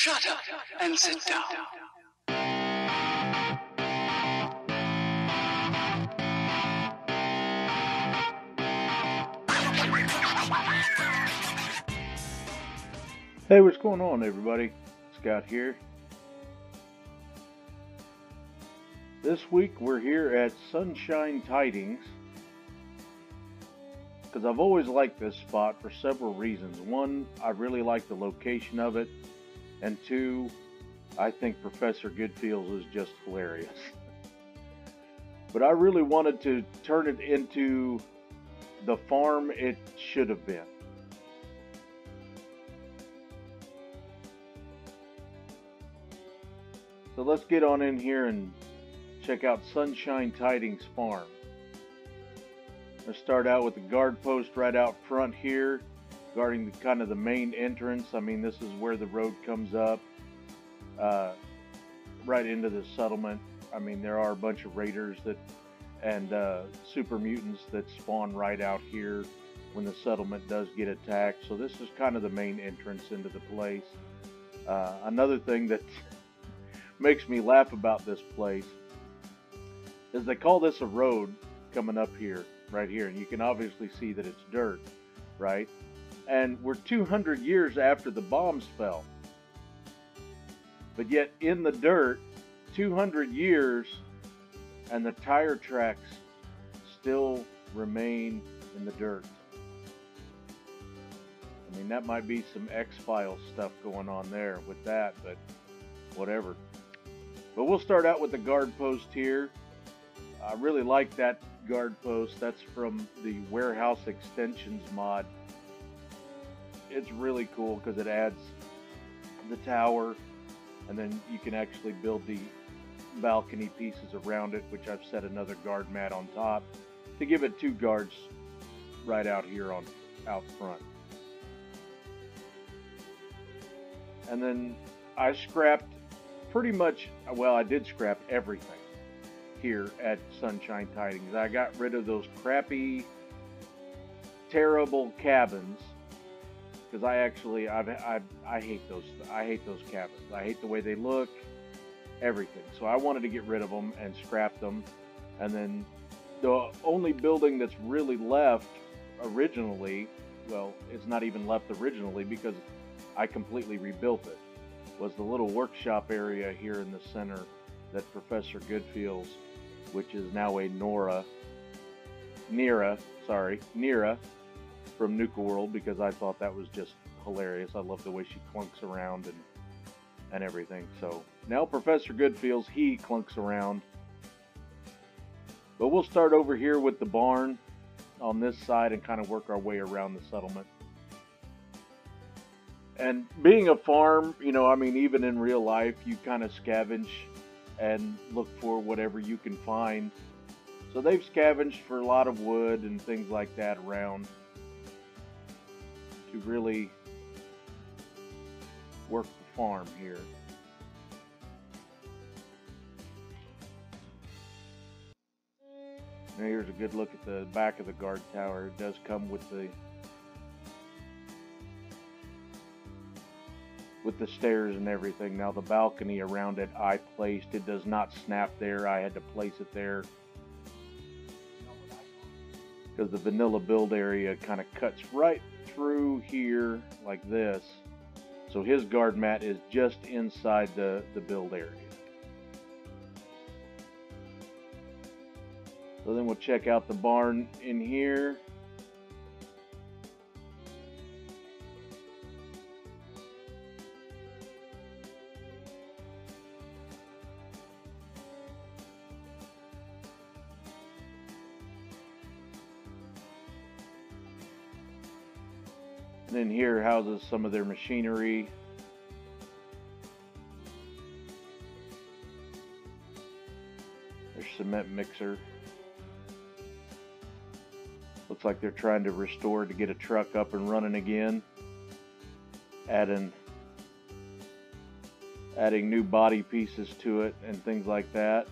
Shut up and sit down. Hey, what's going on, everybody? Scott here. This week we're here at Sunshine Tidings because I've always liked this spot for several reasons. One, I really like the location of it, and two, I think Professor Goodfields is just hilarious. But I really wanted to turn it into the farm it should have been. So let's get on in here and check out Sunshine Tidings Farm. Let's start out with the guard post right out front here, guarding the main entrance. I mean, this is where the road comes up, right into the settlement. I mean, there are a bunch of raiders and super mutants that spawn right out here when the settlement does get attacked. So this is kind of the main entrance into the place. Another thing that makes me laugh about this place is they call this a road coming up here, right here, and you can obviously see that it's dirt, right? And we're 200 years after the bombs fell, but yet in the dirt, 200 years, and the tire tracks still remain in the dirt. I mean, that might be some X-Files stuff going on there with that, but whatever. But we'll start out with the guard post here. I really like that guard post. That's from the Warehouse Extensions mod. It's really cool because it adds the tower, and then you can actually build the balcony pieces around it, which I've set another guard mat on top to give it 2 guards right out here out front. And then I scrapped pretty much, well, I did scrap everything here at Sunshine Tidings. I got rid of those crappy, terrible cabins because I hate those. I hate those cabins. I hate the way they look, everything. So I wanted to get rid of them and scrap them. And then the only building that's really left originally, well, it's not even left originally because I completely rebuilt it, was the little workshop area here in the center that Professor Goodfields, which is now a Nira from Nuka World, because I thought that was just hilarious. I love the way she clunks around and everything. So now Professor Goodfields, he clunks around. But we'll start over here with the barn on this side and kind of work our way around the settlement. And being a farm, you know, I mean, even in real life, you kind of scavenge and look for whatever you can find. So they've scavenged for a lot of wood and things like that around to really work the farm here. Now here's a good look at the back of the guard tower. It does come with the stairs and everything. Now the balcony around it I placed. It does not snap there. I had to place it there because the vanilla build area kind of cuts right through here like this. So his guard mat is just inside the build area. So then we'll check out the barn in here. And then here houses some of their machinery. Their cement mixer. Looks like they're trying to restore to get a truck up and running again. Adding new body pieces to it and things like that.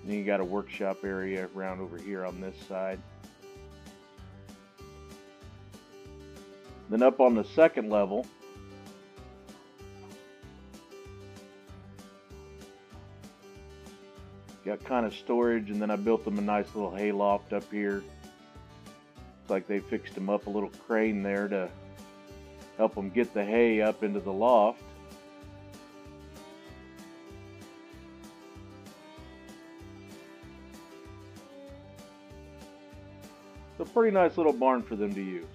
And you got a workshop area around over here on this side. Then up on the second level, got kind of storage, and then I built them a nice little hay loft up here. It's like they fixed them up a little crane there to help them get the hay up into the loft. It's a pretty nice little barn for them to use.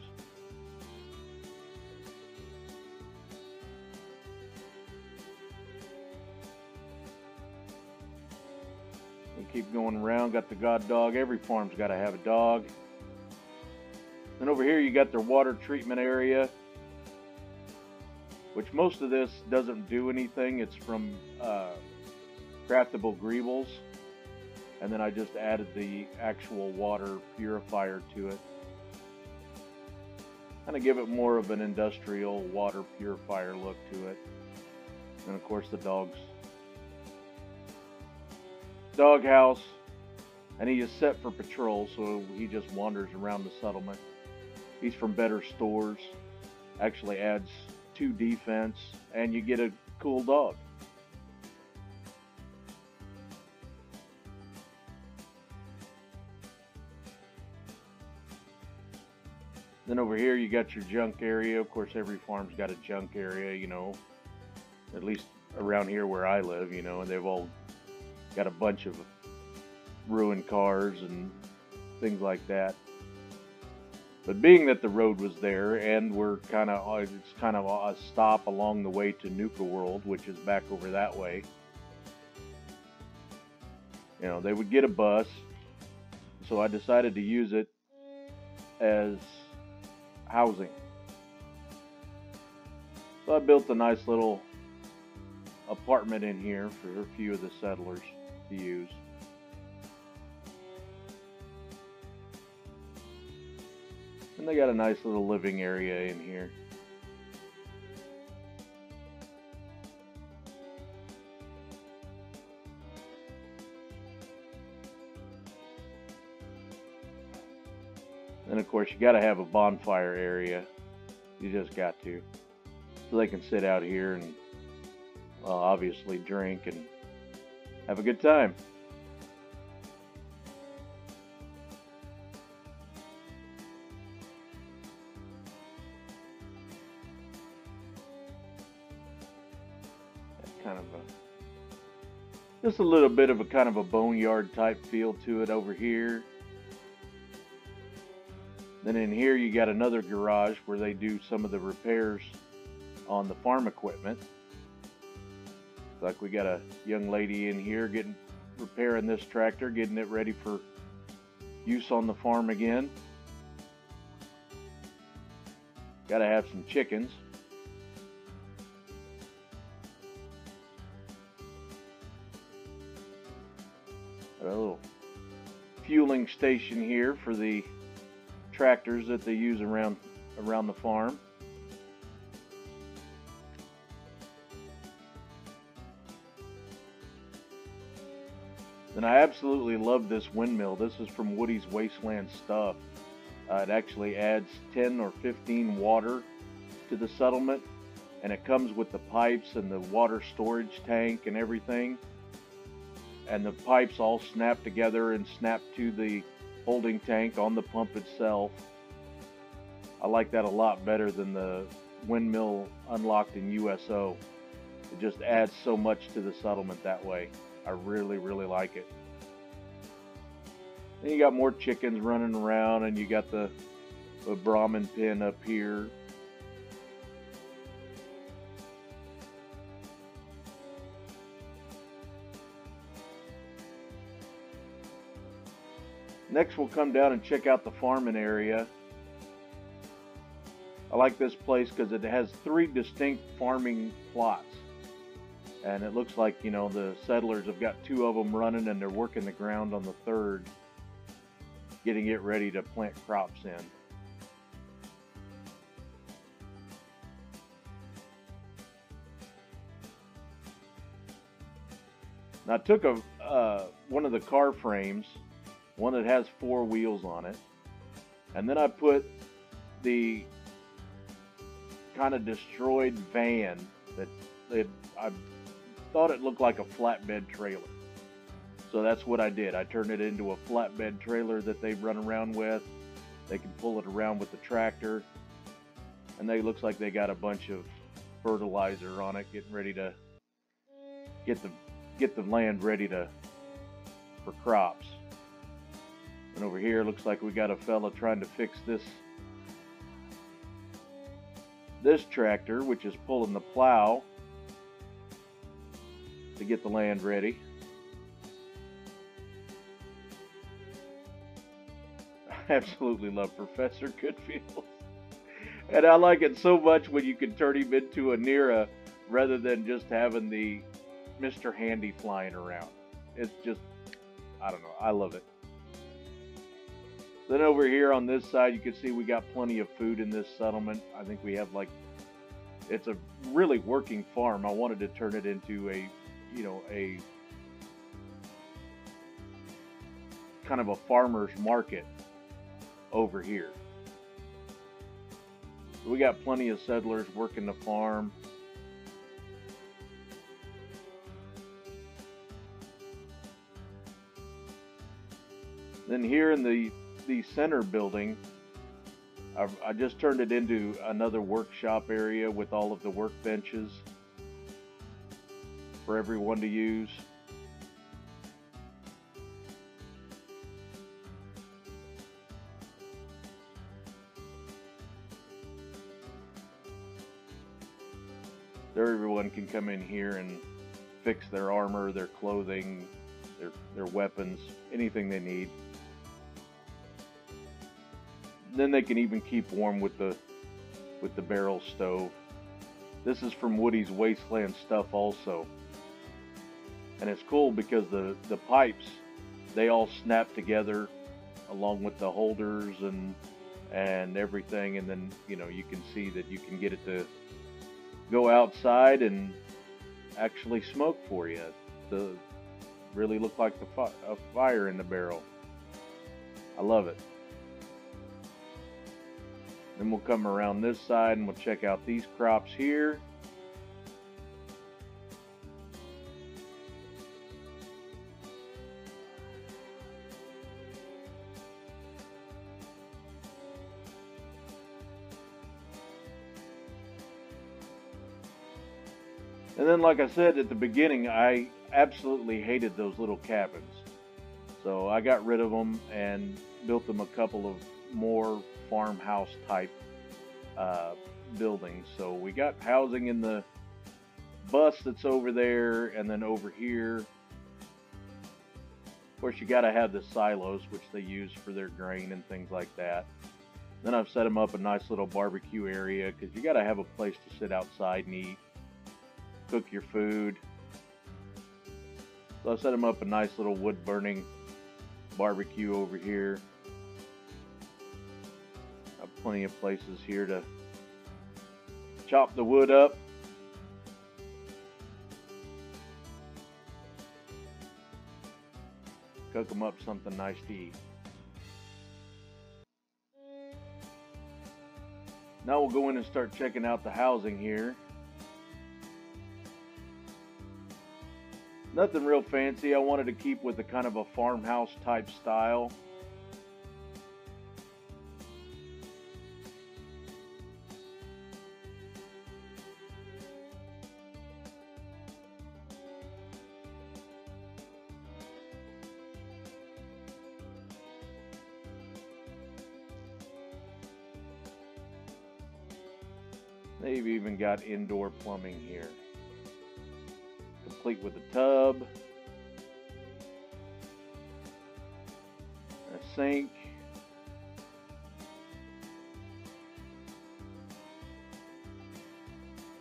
We keep going around, got the god dog. Every farm's got to have a dog. And over here you got their water treatment area, which most of this doesn't do anything. It's from craftable greebles. And then I just added the actual water purifier to it. Kind of give it more of an industrial water purifier look to it. And of course the dog house. And he is set for patrol, so he just wanders around the settlement. He's from better stores. Actually adds 2 defense, and you get a cool dog. Then over here you got your junk area. Of course, every farm's got a junk area, you know, at least around here where I live, you know, and they've all got a bunch of ruined cars and things like that. But being that the road was there, and it's kind of a stop along the way to Nuka World, which is back over that way. You know, they would get a bus, so I decided to use it as housing. So I built a nice little apartment in here for a few of the settlers to use. And they got a nice little living area in here. And of course you got to have a bonfire area. You just got to. So they can sit out here and obviously drink and have a good time. Just a little bit of a kind of a boneyard type feel to it over here. Then in here you got another garage where they do some of the repairs on the farm equipment. Like we got a young lady in here repairing this tractor, getting it ready for use on the farm again. Got to have some chickens. A little fueling station here for the tractors that they use around the farm. And I absolutely love this windmill. This is from Woody's Wasteland Stuff. It actually adds 10 or 15 water to the settlement, and it comes with the pipes and the water storage tank and everything. And the pipes all snap together and snap to the holding tank on the pump itself. I like that a lot better than the windmill unlocked in USO. It just adds so much to the settlement that way. I really, really like it. Then you got more chickens running around, and you got the Brahmin pen up here. Next we'll come down and check out the farming area. I like this place because it has 3 distinct farming plots. And it looks like, you know, the settlers have got 2 of them running, and they're working the ground on the 3rd, getting it ready to plant crops in. Now I took one of the car frames, one that has 4 wheels on it, and then I put the kind of destroyed van that I thought it looked like a flatbed trailer. So that's what I did. I turned it into a flatbed trailer that they run around with. They can pull it around with the tractor. And they looks like they got a bunch of fertilizer on it, getting ready to get the land ready for crops. And over here looks like we got a fella trying to fix this tractor, which is pulling the plow to get the land ready. I absolutely love Professor Goodfield. And I like it so much when you can turn him into a Nera rather than just having the Mr. Handy flying around. It's just, I don't know, I love it. Then over here on this side, you can see we got plenty of food in this settlement. I think we have it's a really working farm. I wanted to turn it into a kind of a farmer's market over here. We got plenty of settlers working the farm. Then here in the center building, I just turned it into another workshop area with all of the workbenches for everyone to use. There everyone can come in here and fix their armor, their clothing, their weapons, anything they need. Then they can even keep warm with the barrel stove. This is from Woody's Wasteland stuff also. And it's cool because the pipes, they all snap together along with the holders and everything, and then you can see that you can get it to go outside and actually smoke for you. To really look like a fire in the barrel. I love it. Then we'll come around this side and we'll check out these crops here. And then, like I said at the beginning, I absolutely hated those little cabins. So I got rid of them and built them a couple of more farmhouse type buildings. So we got housing in the bus that's over there, and then over here, of course, you got to have the silos, which they use for their grain and things like that. Then I've set them up a nice little barbecue area because you got to have a place to sit outside and eat, cook your food. So I set them up a nice little wood burning barbecue over here. Got plenty of places here to chop the wood up. Cook them up something nice to eat. Now we'll go in and start checking out the housing here. Nothing real fancy. I wanted to keep with a kind of a farmhouse type style. They've even got indoor plumbing here, complete with a tub, a sink,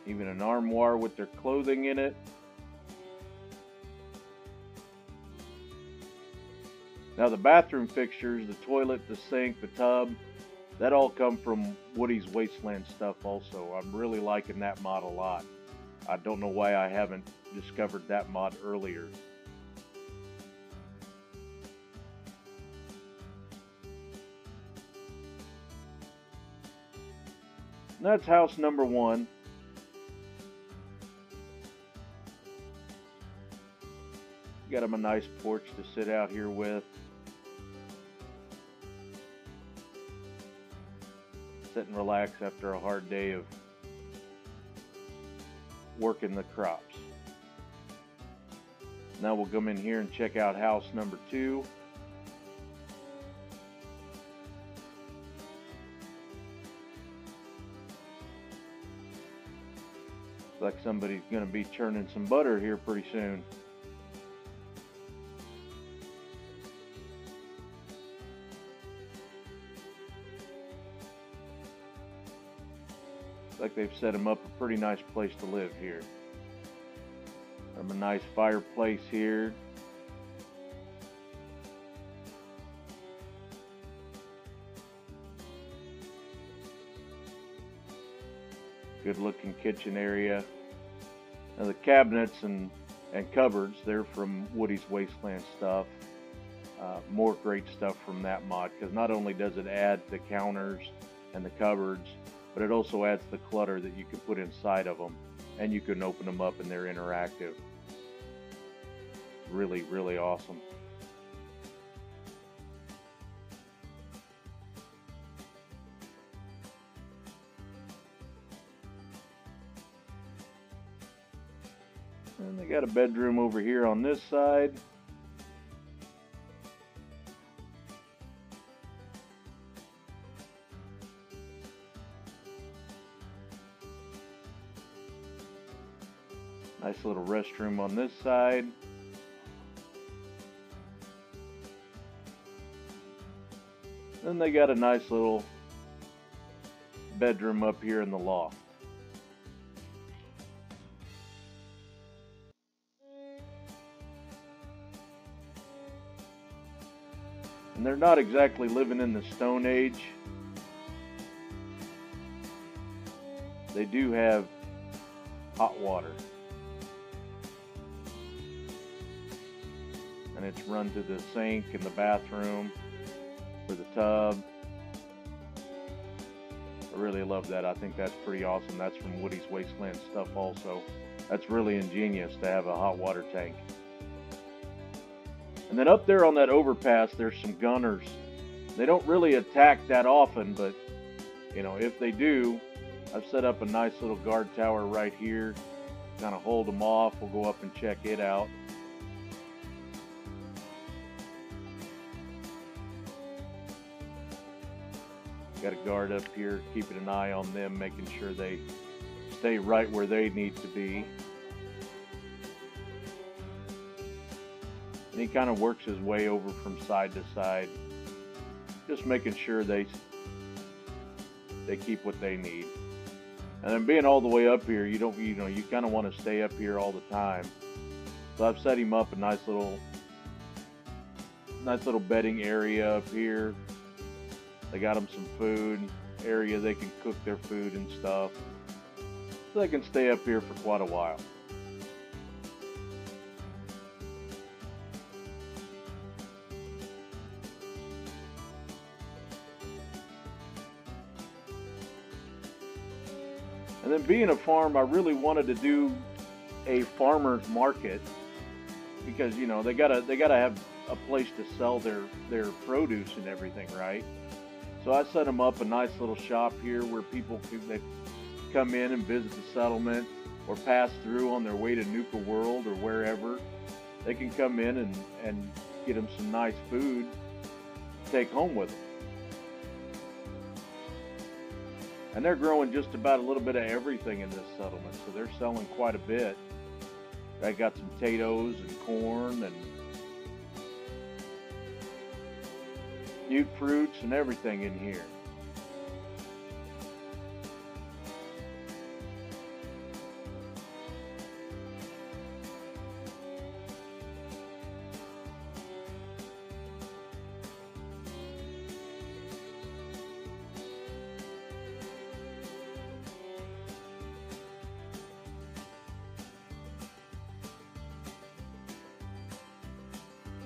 even an armoire with their clothing in it. Now the bathroom fixtures, the toilet, the sink, the tub, that all come from Woody's Wasteland stuff also. I'm really liking that mod a lot. I don't know why I haven't discovered that mod earlier. And that's house number 1. Got him a nice porch to sit out here with. Sit and relax after a hard day of working the crops. Now we'll come in here and check out house number 2. Looks like somebody's going to be churning some butter here pretty soon. Like they've set him up a pretty nice place to live here. Have a nice fireplace here. Good looking kitchen area. Now the cabinets and cupboards, they're from Woody's Wasteland stuff. More great stuff from that mod, because not only does it add the counters and the cupboards, but it also adds the clutter that you can put inside of them, and you can open them up and they're interactive. Really, really awesome. And they got a bedroom over here on this side. Nice little restroom on this side. Then they got a nice little bedroom up here in the loft. And they're not exactly living in the Stone Age. They do have hot water. And it's run to the sink in the bathroom for the tub. I really love that. I think that's pretty awesome. That's from Woody's Wasteland stuff also. That's really ingenious to have a hot water tank. And then up there on that overpass, there's some gunners. They don't really attack that often, but you know, if they do, I've set up a nice little guard tower right here. Kind of hold them off. We'll go up and check it out. Got a guard up here, keeping an eye on them, making sure they stay right where they need to be. And he kind of works his way over from side to side, just making sure they keep what they need. And then being all the way up here, you kind of want to stay up here all the time. So I've set him up a nice little bedding area up here. They got them some food area they can cook their food and stuff, so they can stay up here for quite a while. And then being a farm, I really wanted to do a farmer's market, because you know they gotta have a place to sell their produce and everything, right? So I set them up a nice little shop here where people that come in and visit the settlement or pass through on their way to Nuka World or wherever, they can come in and get them some nice food to take home with them. And they're growing just about a little bit of everything in this settlement, so they're selling quite a bit. They got some potatoes and corn and cute fruits and everything in here.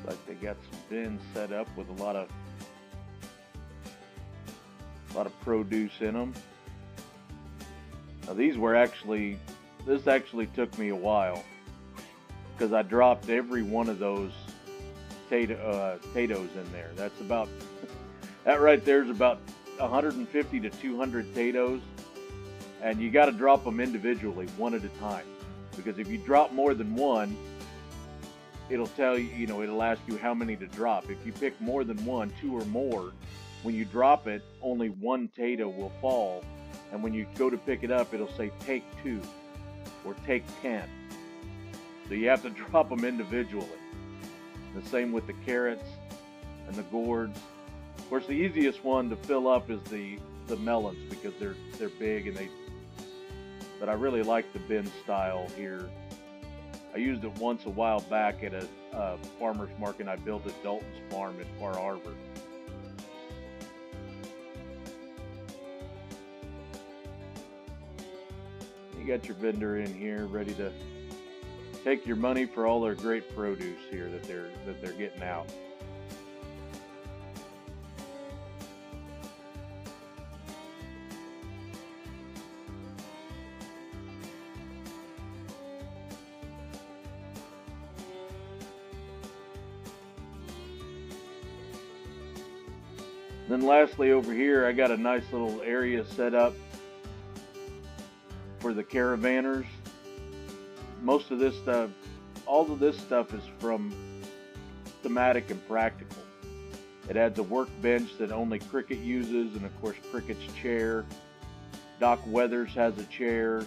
Like they got some bins set up with a lot of produce in them. Now this actually took me a while, because I dropped every one of those potatoes in there. That's about, that right there is about 150 to 200 potatoes, and you got to drop them individually, one at a time, because if you drop more than one, it'll tell you, it'll ask you how many to drop. If you pick more than one, two or more, when you drop it, only one potato will fall, and when you go to pick it up, it'll say take 2 or take 10. So you have to drop them individually. The same with the carrots and the gourds. Of course, the easiest one to fill up is the melons, because they're big, and but I really like the bin style here. I used it once a while back at a farmer's market I built at Dalton's Farm in Far Harbor. You got your vendor in here ready to take your money for all their great produce here that they're getting out. Then lastly, over here I got a nice little area set up for the caravanners. Most of this stuff, all of this stuff is from Thematic and Practical. It adds a workbench that only Cricket uses, and of course Cricket's chair. Doc Weathers has a chair,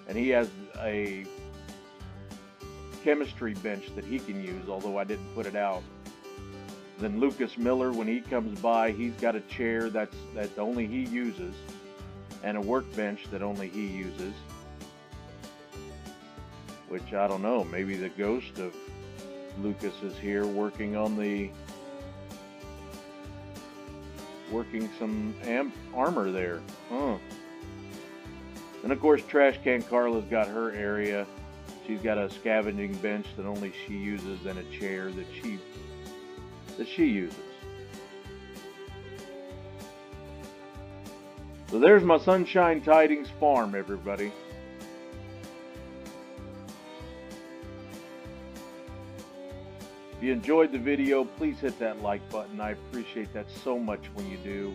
and he has a chemistry bench that he can use, although I didn't put it out. Then Lucas Miller, when he comes by, he's got a chair that only he uses, and a workbench that only he uses. Which, I don't know, maybe the ghost of Lucas is here working some armor there. Huh. And of course, Trash Can Carla's got her area. She's got a scavenging bench that only she uses, and a chair that she uses. So there's my Sunshine Tidings farm, everybody. If you enjoyed the video, please hit that like button. I appreciate that so much when you do.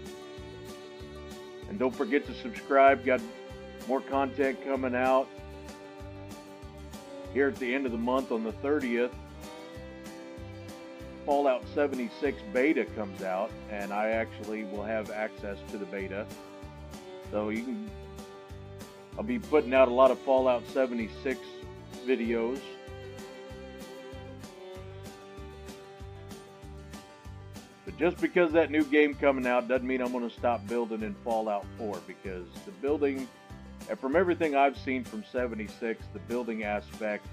And don't forget to subscribe. Got more content coming out. Here at the end of the month on the 30th, Fallout 76 beta comes out, and I actually will have access to the beta. So I'll be putting out a lot of Fallout 76 videos. But just because that new game coming out doesn't mean I'm going to stop building in Fallout 4, because the building, and from everything I've seen from 76, the building aspect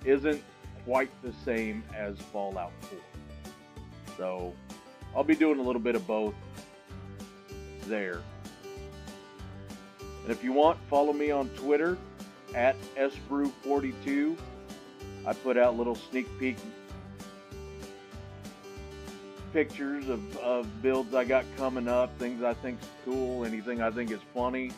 isn't quite the same as Fallout 4. So I'll be doing a little bit of both there. And if you want, follow me on Twitter at sbrew42. I put out little sneak peek pictures of builds I got coming up, things I think's cool, anything I think is funny.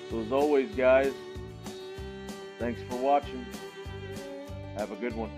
So as always, guys, thanks for watching. Have a good one.